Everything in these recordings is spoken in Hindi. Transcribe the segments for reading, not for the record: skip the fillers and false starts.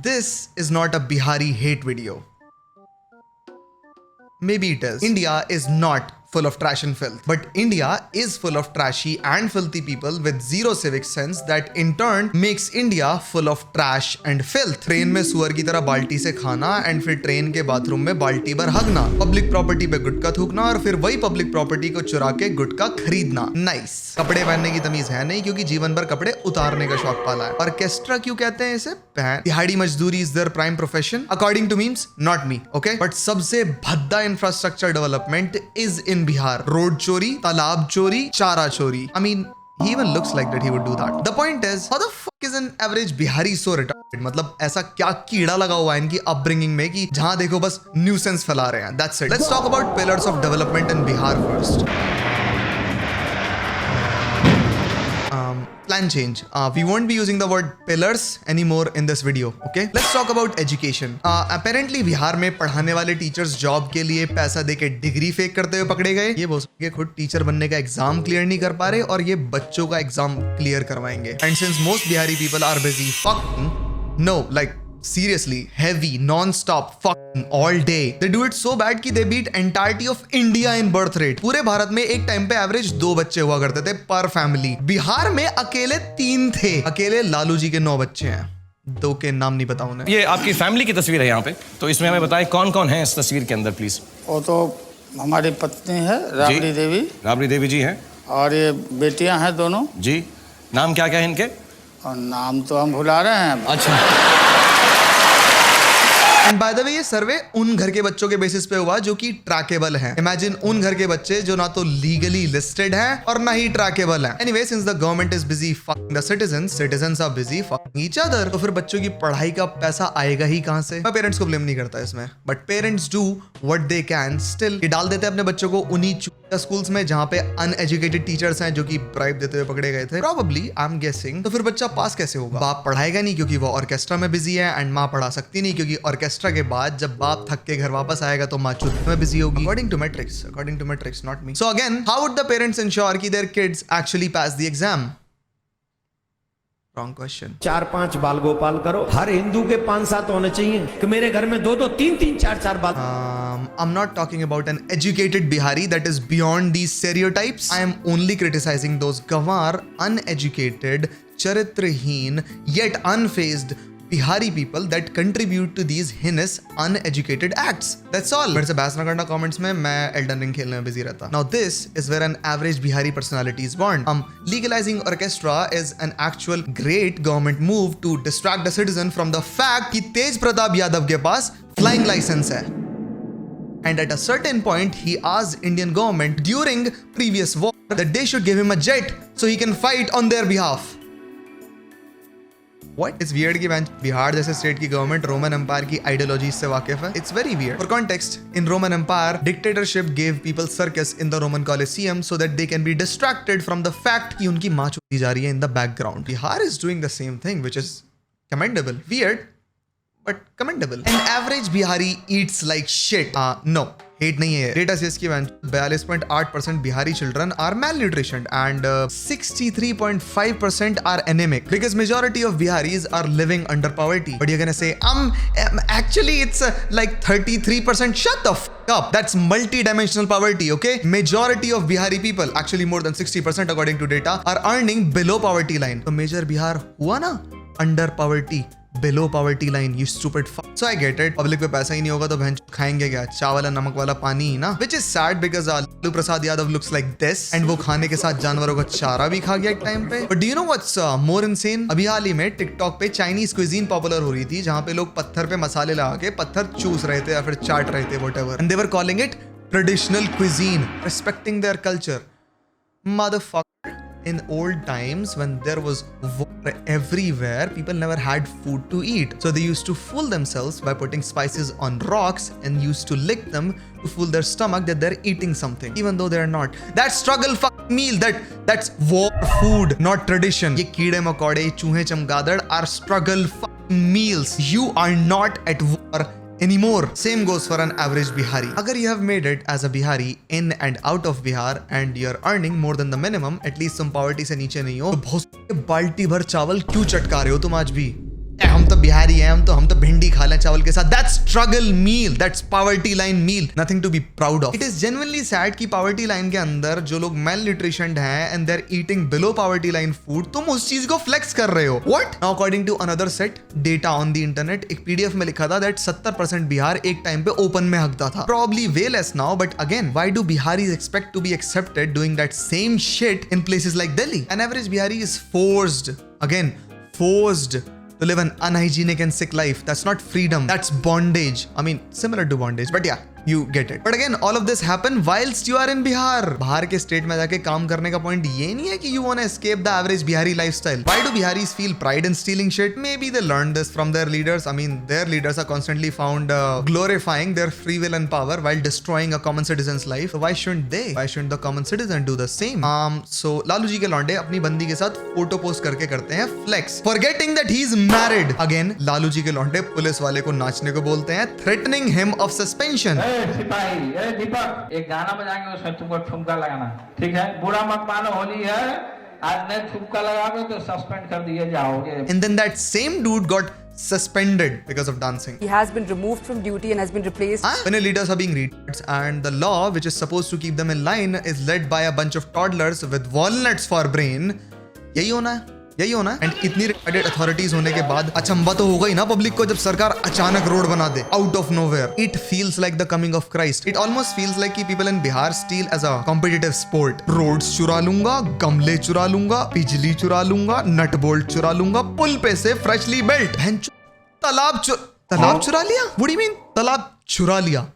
this is not a Bihari hate video. Maybe it is. India is not full of trash and filth, but India is full of trashy and filthy people with zero civic sense that in turn makes India full of trash and filth. Train में सुअर की तरह बाल्टी से खाना एंड फिर ट्रेन के बाथरूम में बाल्टी भर हगना, पब्लिक प्रॉपर्टी पे गुटखा थूकना और फिर वही पब्लिक प्रॉपर्टी को चुरा के गुटखा खरीदना। नाइस। कपड़े पहनने की तमीज है नहीं क्योंकि जीवन भर कपड़े उतारने का शौक पाला है। ऑर्केस्ट्रा क्यों कहते हैं इसे? दिहाड़ी मजदूरी is their prime profession according to memes, not me, okay? But सबसे भद्दा infrastructure development is in Bihar. Road चोरी, तालाब चोरी, चारा चोरी। I mean, he even looks like that he would do that. The point is, how the fuck is an average Bihari so retarded? मतलब ऐसा क्या कीड़ा लगा हुआ है इनकी अपब्रिंगिंग में कि जहां देखो बस न्यूसेंस फैला रहे हैं। That's it. Let's talk about pillars of development in Bihar first. Plan change. We won't be using the word pillars anymore in this video. Okay? Let's talk about education. Apparently Bihar में पढ़ाने वाले टीचर्स जॉब के लिए पैसा देके डिग्री फेक करते हुए पकड़े गए। ये बोल सकते खुद टीचर बनने का एग्जाम क्लियर नहीं कर पा रहे और ये बच्चों का एग्जाम क्लियर करवाएंगे। And since most Bihari people are busy fucking, no, like seriously, heavy, non-stop, fucking all day. They do it so bad कि they beat entirety of India in birth rate. पूरे भारत में एक टाइम पे एवरेज 2 बच्चे हुआ करते थे पर फैमिली। बिहार में अकेले 3 थे। अकेले लालू जी के 9 बच्चे हैं। 2 के नाम नहीं पता उन्हें। ये आपकी फैमिली की तस्वीर है यहाँ पे, तो इसमें हमें बताएं कौन कौन है इस तस्वीर के अंदर प्लीज। वो तो हमारी पत्नी है राबड़ी देवी। राबड़ी देवी जी हैं। और ये बेटियां हैं दोनों जी। नाम क्या क्या है इनके? और नाम तो हम भुला रहे हैं। अच्छा। एंड बाय द वे ये सर्वे उन घर के बच्चों के बेसिस पे हुआ जो कि ट्रैकेबल हैं। इमेजिन उन घर के बच्चे जो ना तो लीगली लिस्टेड हैं और ना ही ट्रैकेबल हैं। Anyway, since the government is busy fucking the citizens, citizens are busy fucking each other, तो फिर बच्चों की पढ़ाई का पैसा आएगा ही कहां से? मैं पेरेंट्स को ब्लेम नहीं करता इसमें, but parents do what they can still. ये डाल देते हैं अपने बच्चों को उन्हीं स्कूल्स में जहां पे अनएजुकेटेड टीचर्स हैं जो कि ब्राइब देते हुए पकड़े गए थे। Probably, I am guessing. तो फिर बच्चा पास कैसे होगा? बाप पढ़ाएगा नहीं क्योंकि वो ऑर्केस्ट्रा में बिजी है एंड माँ पढ़ा सकती नहीं क्योंकि ऑर्केस्ट्रा के बाद जब बाप थक के घर वापस आएगा तो माँ चुप में बिजी होगी। According to matrix, not me. So again, how would the parents ensure कि their kids actually pass the exam? Wrong question. 4-5 बाल गोपाल करो। हर हिंदू के 5-7 होने चाहिए कि मेरे घर में 2-2, 3-3, 4-4 बाल। I'm not talking about an educated Bihari that is beyond these stereotypes. I am only criticizing those gawar, uneducated, charitraheen, yet unfazed Bihari people that contribute to these heinous, uneducated acts. That's all. मेरे से बहस ना करना comments में, मैं Elden Ring खेलने में busy रहता। Now this is where an average Bihari personality is born. Legalizing orchestra is an actual great government move to distract the citizen from the fact कि तेज प्रताप यादव के पास flying license है। And at a certain point, he asked Indian government during previous war that they should give him a jet so he can fight on their behalf. What? It's weird कि बिहार जैसे स्टेट की गवर्नमेंट रोमन एम्पायर की आइडियोलॉजी से वाकिफ है। It's very weird. For context, in Roman Empire, dictatorship gave people circus in the Roman Colosseum so that they can be distracted from the fact कि उनकी माँ चुदी जा रही है in the background. Bihar is doing the same thing, which is commendable. Weird, but commendable. An average Bihari eats like shit. No. Hate नहीं है। डेटा सेज की 42.8% Bihari children are malnutritioned and 63.5% are anemic because majority of Biharis are living under poverty. But you're gonna say, actually it's like 33%. Shut the fuck up. That's multi-dimensional poverty, okay? Majority of Bihari people, actually more than 60% according to data, are earning below poverty line. तो मेजर बिहार हुआ ना under poverty, below poverty line, you stupid fuck. So I get it. Public पे पैसा ही नहीं होगा तो बहन खाएंगे क्या? चावल और नमक वाला पानी ही ना? Which is sad because Lalu Prasad Yadav looks like this and वो खाने के साथ जानवरों का चारा भी खा गया एक टाइम पे। But do you know what's more insane? अभी हाल ही में टिकटॉक पे चाइनीज क्विजीन पॉपुलर हो रही थी जहाँ पे लोग पत्थर पे मसाले लगा के पत्थर चूस रहे थे या फिर चाट रहे थे whatever. And they were calling it traditional cuisine, respecting their culture. Motherfucker. In old times when there was war everywhere, people never had food to eat. So they used to fool themselves by putting spices on rocks and used to lick them to fool their stomach that they're eating something, even though they're not. That struggle meal, that's war food, not tradition. ये कीड़े मकोड़े, चूहे चमगादड़ are struggle meals. You are not at war anymore. Same goes for an average Bihari. अगर you have made it as a Bihari in and out of Bihar and you're earning more than the minimum, at least तुम poverty से नीचे नहीं हो, तो बहुत बाल्टी भर चावल क्यों चटका रहे हो तुम आज भी? हम तो बिहारी हैं, हम तो भिंडी खा लें चावल के साथ. That's struggle meal, that's poverty line meal, nothing to be proud of. It is genuinely sad कि poverty line के अंदर जो लोग malnutritioned हैं and they're eating below poverty line food, तुम उस चीज को flex कर रहे हो. What? Now according to another set data on the internet, एक PDF में लिखा था that 70% बिहार एक टाइम पे ओपन में हकता था. Probably way less now, but again, why do Biharis expect to be accepted doing that same shit in places like Delhi? An average Bihari is forced to live an unhygienic and sick life. That's not freedom. That's bondage. I mean, similar to bondage, but yeah, you get it. But again, all of this happen whilst you are in Bihar. बाहर के स्टेट में जाके काम करने का पॉइंट ये नहीं है कि you wanna escape the average Bihari lifestyle. Why do Biharis feel pride in stealing shit? Maybe they learned this from their leaders. I mean, their leaders are constantly found glorifying their free will and power while destroying a common citizen's life. So why shouldn't they? Why shouldn't the common citizen do the same? So Lalu ji के लौंडे अपनी बंदी के साथ फोटो पोस्ट करके करते हैं flex, forgetting that he's married. Again, Lalu ji के लौंडे पुलिस वाले को नाचने को बोलते हैं, threatening him of suspension. सिपाही, दीपक, एक गाना बजाएंगे, उसमें तुमको ठुमका लगाना, ठीक है? बुरा मत मानो, होली है, आज नहीं ठुमका लगाओगे तो सस्पेंड कर दिए जाओगे. And then that same dude got suspended because of dancing. He has been removed from duty and has been replaced. When your leaders are being retards and the law which is supposed to keep them in line is led by a bunch of toddlers with walnuts for brain, यही होना है. एंड इतनी रिटार्डेड अथॉरिटीज होने के बाद अचंबा तो होगा ही ना पब्लिक को जब सरकार अचानक रोड बना दे out of nowhere. It feels like the coming of Christ. It almost feels like कि people in Bihar steal as a competitive sport. Roads चुरा लूंगा, गमले चुरा लूंगा, बिजली चुरा लूंगा, नट बोल्ट चुरा लूंगा, पुल पे से फ्रेशली बिल्ट. तालाब चुरा लिया. व्हाट डू यू मीन तालाब चुरा लिया?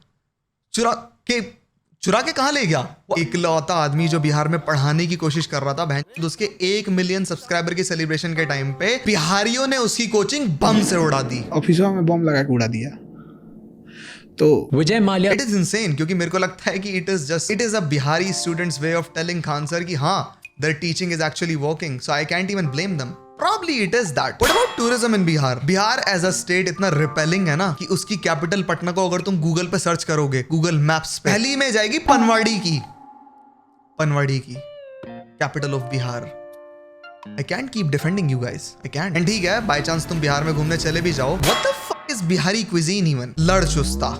चुरा के कहां ले गया? इकलौता आदमी जो बिहार में पढ़ाने की कोशिश कर रहा था, बहन उसके 1 मिलियन सब्सक्राइबर के सेलिब्रेशन के टाइम पे बिहारियों ने उसकी कोचिंग बम से उड़ा दी. ऑफिसों में बम लगा के उड़ा दिया. तो Vijay Mallya, it is insane, क्योंकि मेरे को लगता है कि it is a Bihari students way of telling Khan sir कि हाँ, their teaching is actually working, so I can't even blame them. Probably it is that. What about tourism in Bihar? Bihar as a state इतना repelling है ना कि उसकी कैपिटल पटना को अगर तुम गूगल पे सर्च करोगे, गूगल मैप्स पे पहली में जाएगी पनवाड़ी की capital of Bihar. I can't keep defending you guys. I can't. And ठीक है, बाय चांस तुम बिहार में घूमने चले भी जाओ, what the fuck is Bihari cuisine even? लड़ चुस्ता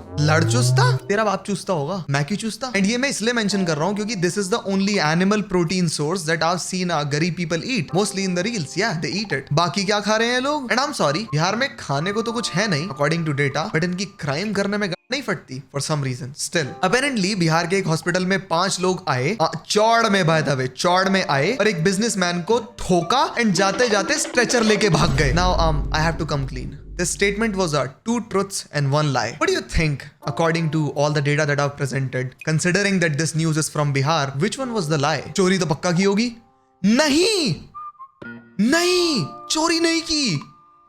तेरा बाप चूस्ता होगा, मैं क्यों चूस्ता? एंड ये मैं इसलिए मेंशन कर रहा हूँ क्योंकि this is the only animal protein source that I have seen गरीब people eat mostly in the reels. या दे ईट इट. बाकी क्या खा रहे हैं लोग? And I am sorry, Bihar में खाने को तो कुछ है नहीं अकॉर्डिंग टू डेटा, बट इनकी क्राइम करने में नहीं फटती for some reason. Still apparently Bihar के एक हॉस्पिटल में 5 लोग आए, चौड़ में आए और एक बिजनेसमैन को ठोका एंड जाते जाते स्ट्रेचर लेके भाग गए. Now I have to come clean. This statement was 2 truths and 1 lie. What do you think, according to all the data that I've presented, considering that this news is from Bihar, which one was the lie? चोरी तो पक्का की होगी? नहीं, चोरी नहीं की,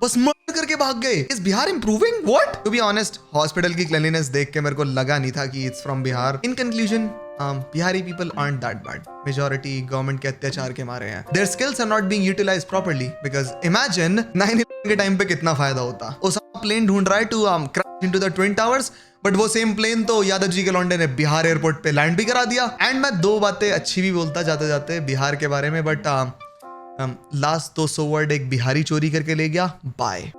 बस मर्डर करके भाग गए. Is Bihar improving? What? To be honest, hospital की cleanliness देख के मेरे को लगा नहीं था कि it's from Bihar. In conclusion, Bihari people aren't that bad. Majority government के अत्याचार के मारे हैं. Their skills are not being utilized properly because imagine 9/11 के टाइम पे कितना फायदा होता. उसामा प्लेन ढूंढ रहा है to crash into the Twin Towers, but वो सेम प्लेन तो यादव जी के लौंडे ने बिहार एयरपोर्ट पे लैंड भी करा दिया. एंड मैं 2 बातें अच्छी भी बोलता जाते जाते बिहार के बारे में, बट लास्ट 200 वर्ड एक बिहारी चोरी करके ले गया. बाय.